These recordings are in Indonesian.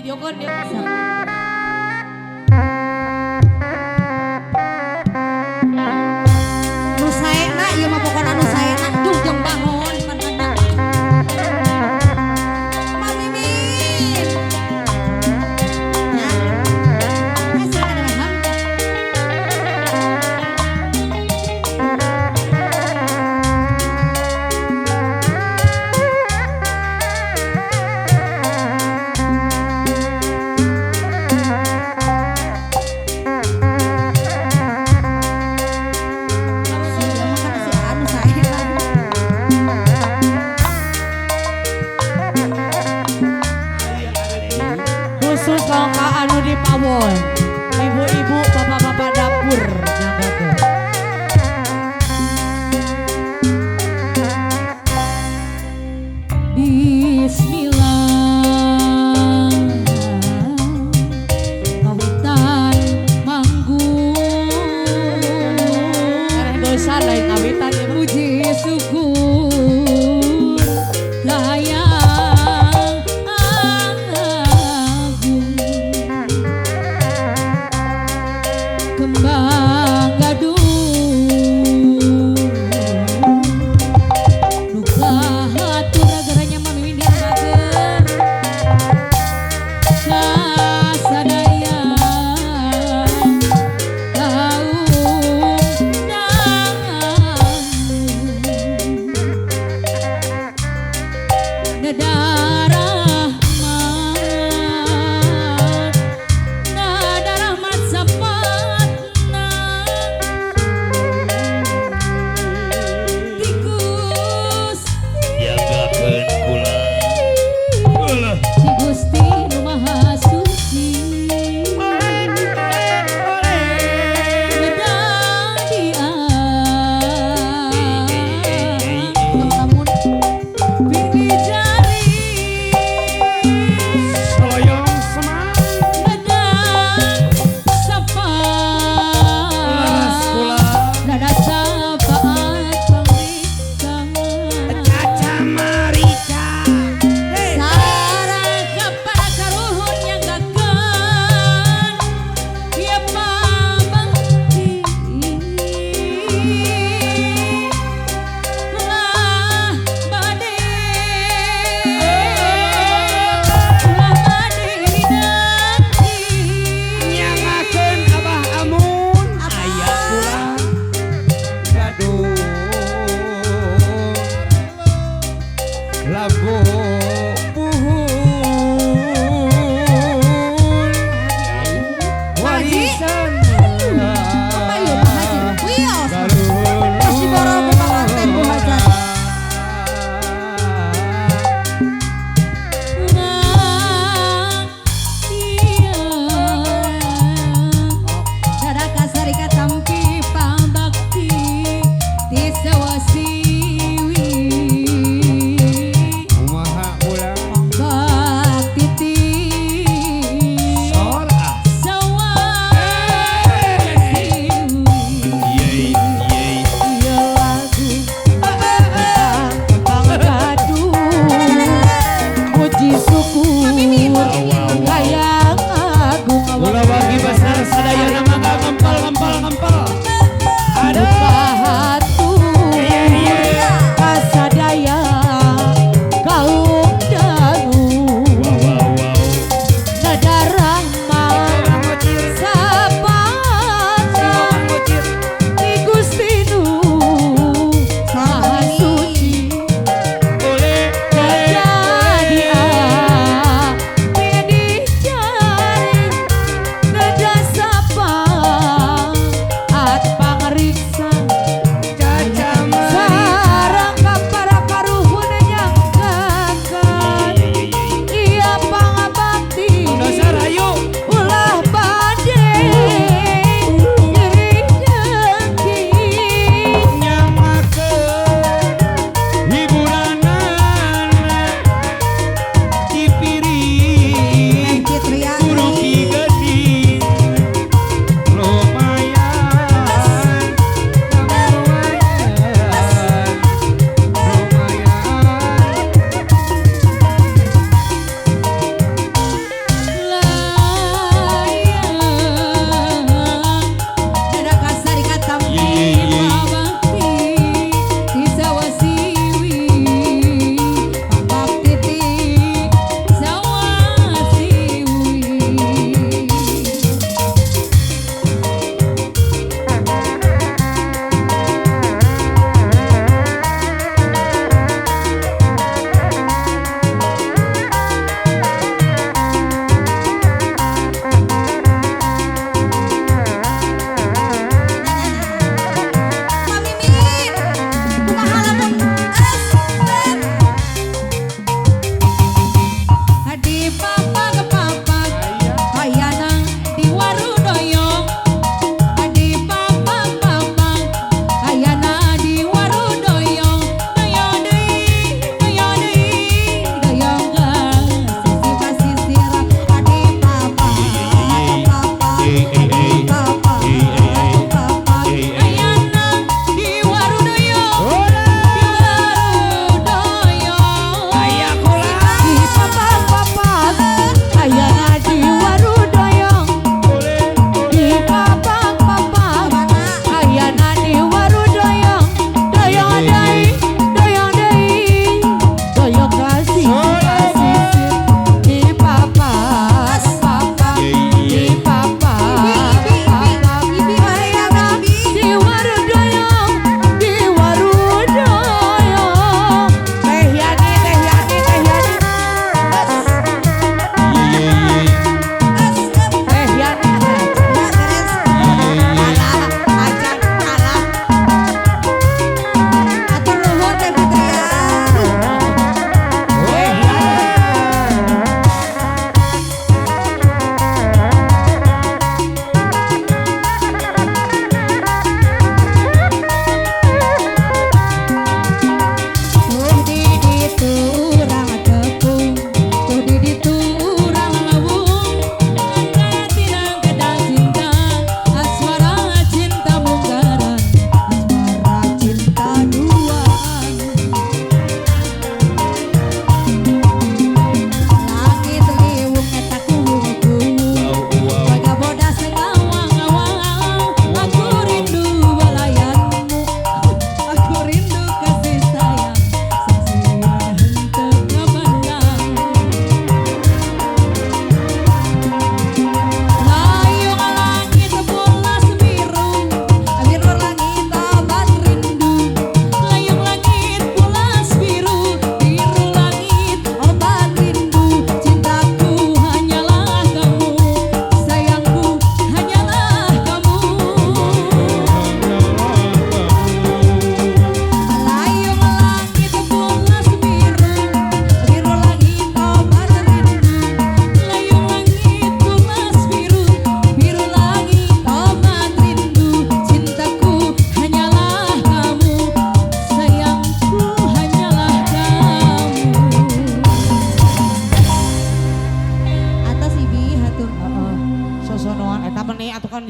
videokeun dia. Nu saena ieu mah pokona nu saena jeung bangun pantenna. Mami Min. Ya. Silakan dengan Khusus langka anu di pawon, ibu-ibu, bapak-bapak dapur nyanggakeun. Bismillah kawitan manggung Dosa lain ngawitan ibu. puji syukur layang agung kembang gadung duka hatur agaranya Mami Min dianggakeun kasadaya kaum nada rahmat sapatna di Gusti Jagakeun kula. di Gusti Nu Maha Suci ngedadi lamun bini jari Soyong semang ngedang sapa kula. dada sapaat pangrikangan Caca marica. sarang kapan karuhun nyanggakeun ieu pabangti ulah bade dinanti Nyangakeun Abah Amun. Aya kula. Gaduh. Lagu puhun. Warisan. Payun Haji Wios Masih borong ke panganten Bu Hajar Dada kasari katampi pambakti di sawasiwi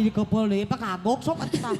di kepul deui, pak kagok sok atuh tah.